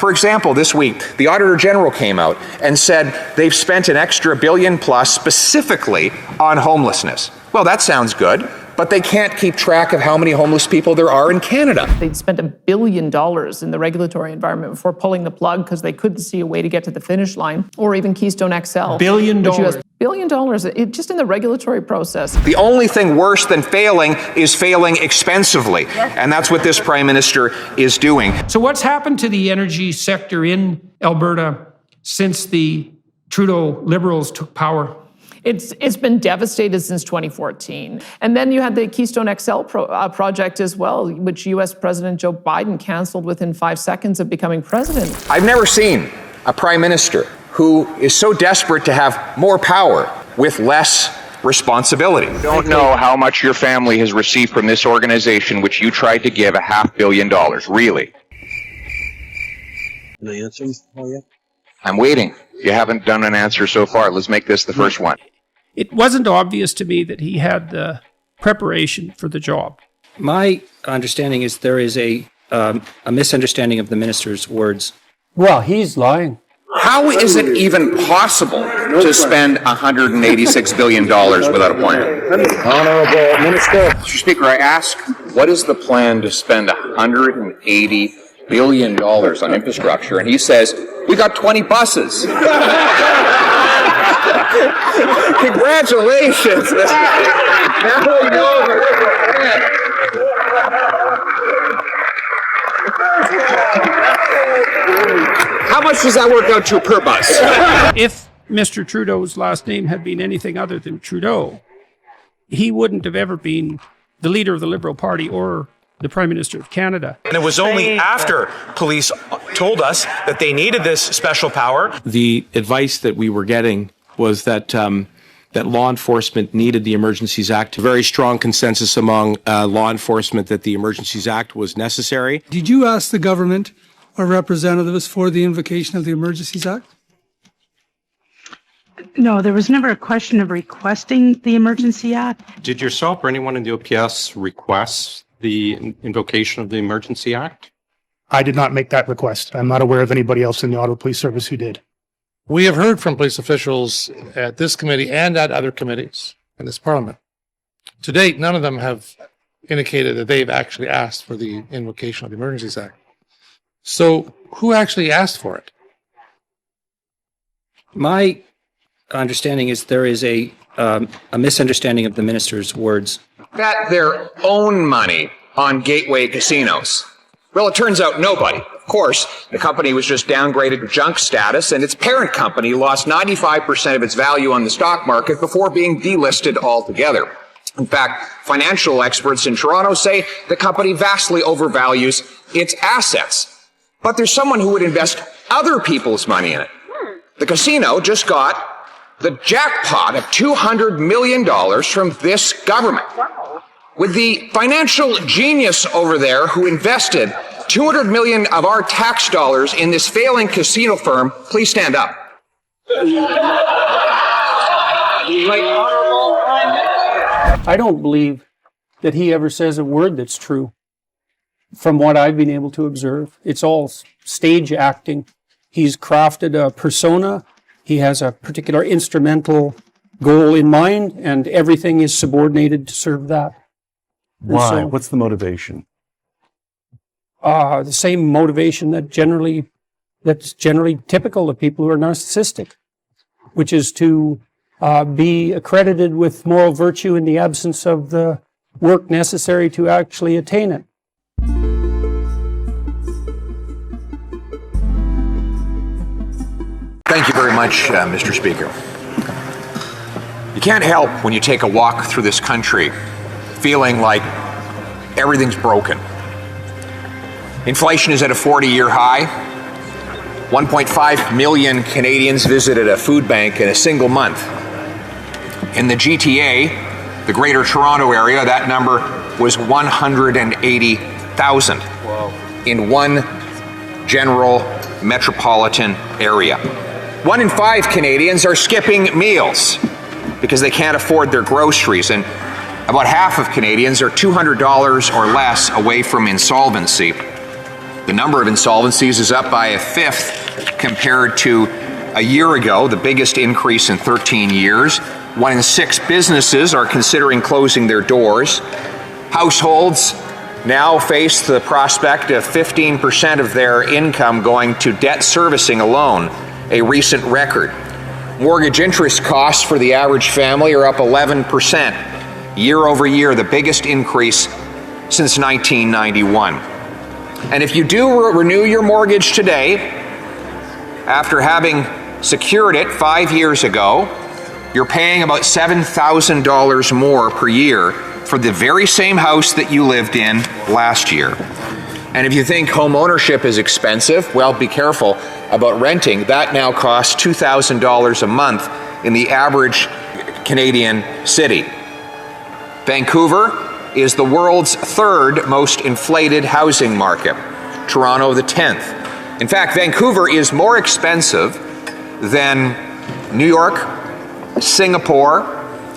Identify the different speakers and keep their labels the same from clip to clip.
Speaker 1: For example, this week, the Auditor General came out and said they've spent an extra $1 billion plus specifically on homelessness. Well, that sounds good, but they can't keep track of how many homeless people there are in Canada.
Speaker 2: They'd spent $1 billion in the regulatory environment before pulling the plug because they couldn't see a way to get to the finish line, or even Keystone XL.
Speaker 3: $1 billion.
Speaker 2: $1 billion, just in the regulatory process.
Speaker 1: The only thing worse than failing is failing expensively, and that's what this Prime Minister is doing.
Speaker 3: So what's happened to the energy sector in Alberta since the Trudeau Liberals took power?
Speaker 2: It's been devastated since 2014. And then you had the Keystone XL project as well, which U.S. President Joe Biden canceled within 5 seconds of becoming president.
Speaker 1: I've never seen a Prime Minister who is so desperate to have more power with less responsibility.
Speaker 4: I don't know how much your family has received from this organization, which you tried to give $500 million, really.
Speaker 5: Can I answer for you?
Speaker 4: I'm waiting. You haven't done an answer so far. Let's make this the first one.
Speaker 3: It wasn't obvious to me that he had the preparation for the job.
Speaker 6: My understanding is there is a misunderstanding of the minister's words.
Speaker 7: Well, he's lying.
Speaker 4: How is it even possible to spend $186 billion without a plan?
Speaker 7: Honorable Minister.
Speaker 4: Mr. Speaker, I ask, what is the plan to spend $180 billion on infrastructure? And he says, we got 20 buses.
Speaker 1: Congratulations. How much does that work out to per bus?
Speaker 3: If Mr. Trudeau's last name had been anything other than Trudeau, he wouldn't have ever been the leader of the Liberal Party or the Prime Minister of Canada.
Speaker 8: And it was only after police told us that they needed this special power.
Speaker 9: The advice that we were getting was that that law enforcement needed the Emergencies Act. A very strong consensus among law enforcement that the Emergencies Act was necessary.
Speaker 10: Did you ask the government or representatives for the invocation of the Emergencies Act?
Speaker 11: No, there was never a question of requesting the Emergency Act.
Speaker 12: Did yourself or anyone in the OPS request the invocation of the Emergency Act?
Speaker 13: I did not make that request. I'm not aware of anybody else in the Ottawa Police Service who did.
Speaker 14: We have heard from police officials at this committee and at other committees in this Parliament. To date, none of them have indicated that they've actually asked for the invocation of the Emergencies Act. So who actually asked for it?
Speaker 6: My understanding is there is a misunderstanding of the minister's words.
Speaker 1: Bet their own money on gateway casinos. Well, it turns out nobody. Of course, the company was just downgraded to junk status, and its parent company lost 95% of its value on the stock market before being delisted altogether. In fact, financial experts in Toronto say the company vastly overvalues its assets. But there's someone who would invest other people's money in it. The casino just got the jackpot of $200 million from this government. With the financial genius over there who invested $200 million of our tax dollars in this failing casino firm, please stand up.
Speaker 7: I don't believe that he ever says a word that's true. From what I've been able to observe, it's all stage acting. He's crafted a persona. He has a particular instrumental goal in mind, and everything is subordinated to serve that.
Speaker 15: Why? So, what's the motivation?
Speaker 7: The same motivation that's generally typical of people who are narcissistic, which is to be accredited with moral virtue in the absence of the work necessary to actually attain it.
Speaker 1: Thank you very much, Mr. Speaker. You can't help when you take a walk through this country feeling like everything's broken. Inflation is at a 40-year high. 1.5 million Canadians visited a food bank in a single month. In the GTA, the Greater Toronto Area, that number was 180,000 in one general metropolitan area. 1 in 5 Canadians are skipping meals because they can't afford their groceries, and about half of Canadians are $200 or less away from insolvency. The number of insolvencies is up by a fifth compared to a year ago, the biggest increase in 13 years. 1 in 6 businesses are considering closing their doors. Households now face the prospect of 15% of their income going to debt servicing alone, a recent record. Mortgage interest costs for the average family are up 11% year over year, the biggest increase since 1991. And if you do renew your mortgage today, after having secured it 5 years ago, you're paying about $7,000 more per year for the very same house that you lived in last year. And if you think home ownership is expensive, well, be careful about renting. That now costs $2,000 a month in the average Canadian city. Vancouver is the world's 3rd most inflated housing market. Toronto, the 10th. In fact, Vancouver is more expensive than New York, Singapore,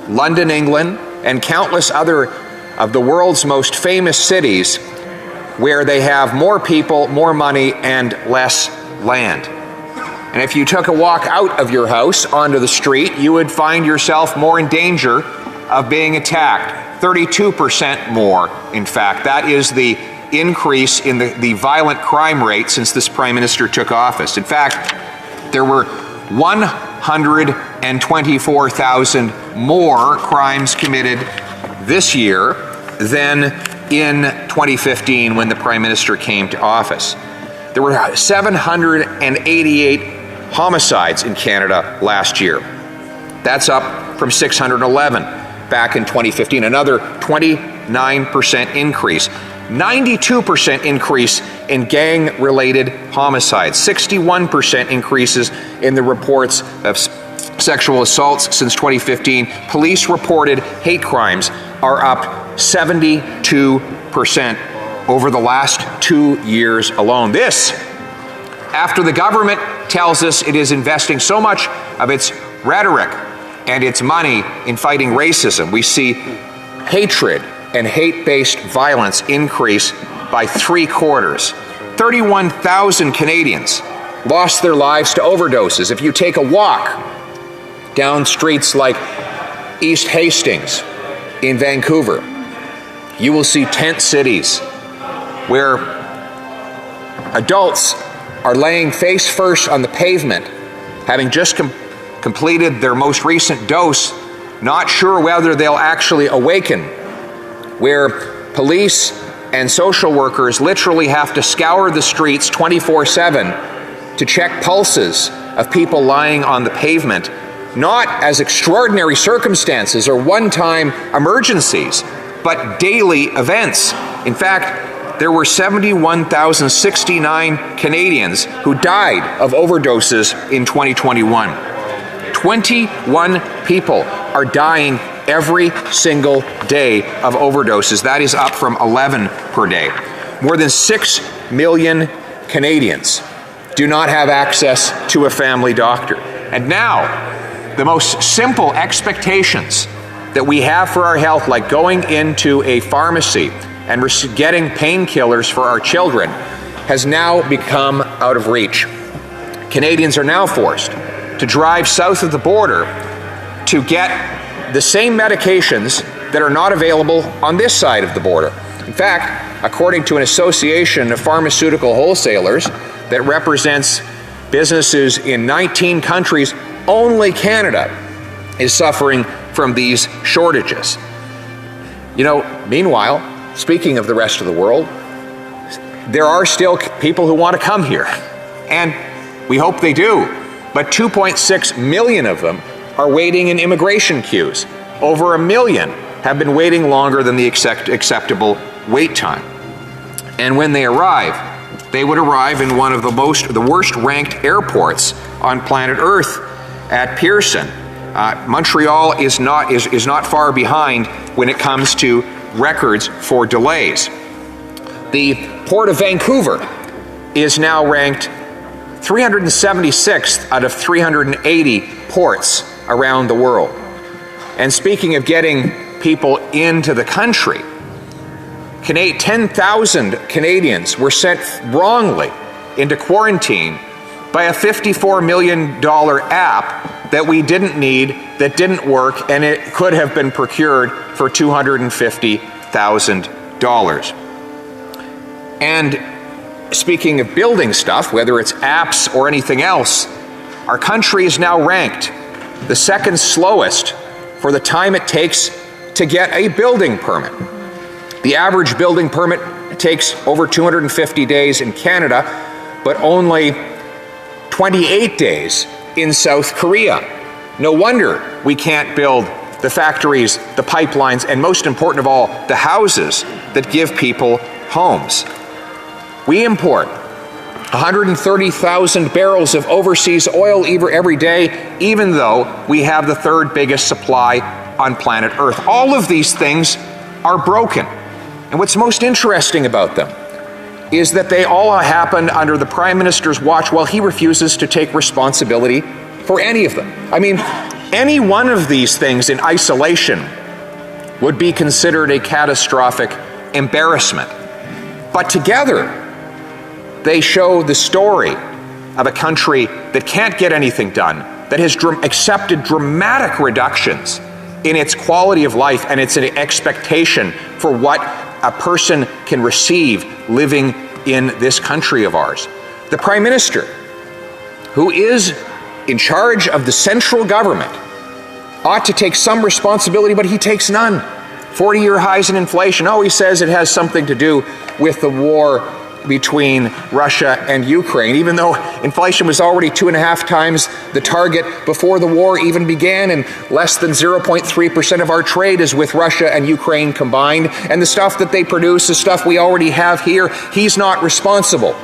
Speaker 1: London, England, and countless other of the world's most famous cities where they have more people, more money, and less land. And if you took a walk out of your house onto the street, you would find yourself more in danger of being attacked. 32% more, in fact. That is the increase in the violent crime rate since this Prime Minister took office. In fact, there were 124,000 more crimes committed this year than in 2015 when the Prime Minister came to office. There were 788 homicides in Canada last year. That's up from 611 back in 2015, another 29% increase. 92% increase in gang-related homicides, 61% increases in the reports of sexual assaults since 2015. Police-reported hate crimes are up 72% over the last 2 years alone. This, after the government tells us it is investing so much of its rhetoric and its money in fighting racism. We see hatred and hate-based violence increase by 3/4. 31,000 Canadians lost their lives to overdoses. If you take a walk down streets like East Hastings in Vancouver, you will see tent cities where adults are laying face first on the pavement, having just completed their most recent dose, not sure whether they'll actually awaken, where police and social workers literally have to scour the streets 24/7 to check pulses of people lying on the pavement, not as extraordinary circumstances or one-time emergencies, but daily events. In fact, there were 71,069 Canadians who died of overdoses in 2021. 21 people are dying every single day of overdoses. That is up from 11 per day. More than 6 million Canadians do not have access to a family doctor. And now, the most simple expectations that we have for our health, like going into a pharmacy and getting painkillers for our children, has now become out of reach. Canadians are now forced to drive south of the border to get the same medications that are not available on this side of the border. In fact, according to an association of pharmaceutical wholesalers that represents businesses in 19 countries, only Canada is suffering from these shortages. You know, meanwhile, speaking of the rest of the world, there are still people who want to come here, and we hope they do, but 2.6 million of them are waiting in immigration queues. Over 1 million have been waiting longer than the acceptable wait time. And when they arrive, they would arrive in one of the worst ranked airports on planet Earth at Pearson. Montreal is not far behind when it comes to records for delays. The Port of Vancouver is now ranked 376th out of 380 ports around the world. And speaking of getting people into the country, 10,000 Canadians were sent wrongly into quarantine by a $54 million app that we didn't need, that didn't work, and it could have been procured for $250,000. And speaking of building stuff, whether it's apps or anything else, our country is now ranked the second slowest for the time it takes to get a building permit. The average building permit takes over 250 days in Canada, but only 28 days in South Korea. No wonder we can't build the factories, the pipelines, and most important of all, the houses that give people homes. We import 130,000 barrels of overseas oil every day, even though we have the third biggest supply on planet Earth. All of these things are broken. And what's most interesting about them is that they all happen under the Prime Minister's watch while he refuses to take responsibility for any of them. I mean, any one of these things in isolation would be considered a catastrophic embarrassment. But together, they show the story of a country that can't get anything done, that has accepted dramatic reductions in its quality of life and its expectation for what a person can receive living in this country of ours. The Prime Minister, who is in charge of the central government, ought to take some responsibility, but he takes none. 40-year highs in inflation. Oh, he says it has something to do with the war between Russia and Ukraine, even though inflation was already 2.5 times the target before the war even began, and less than 0.3% of our trade is with Russia and Ukraine combined, and the stuff that they produce is stuff we already have here. He's not responsible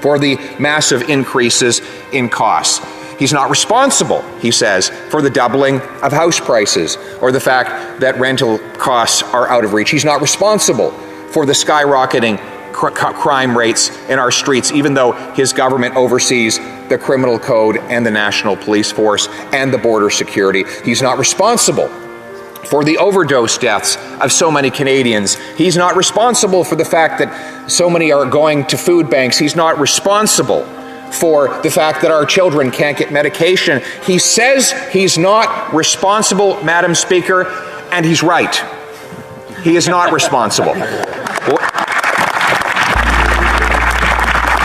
Speaker 1: for the massive increases in costs. He's not responsible, he says, for the doubling of house prices or the fact that rental costs are out of reach. He's not responsible for the skyrocketing crime rates in our streets, even though his government oversees the criminal code and the national police force and the border security. He's not responsible for the overdose deaths of so many Canadians. He's not responsible for the fact that so many are going to food banks. He's not responsible for the fact that our children can't get medication. He says he's not responsible, Madam Speaker, and he's right. He is not responsible.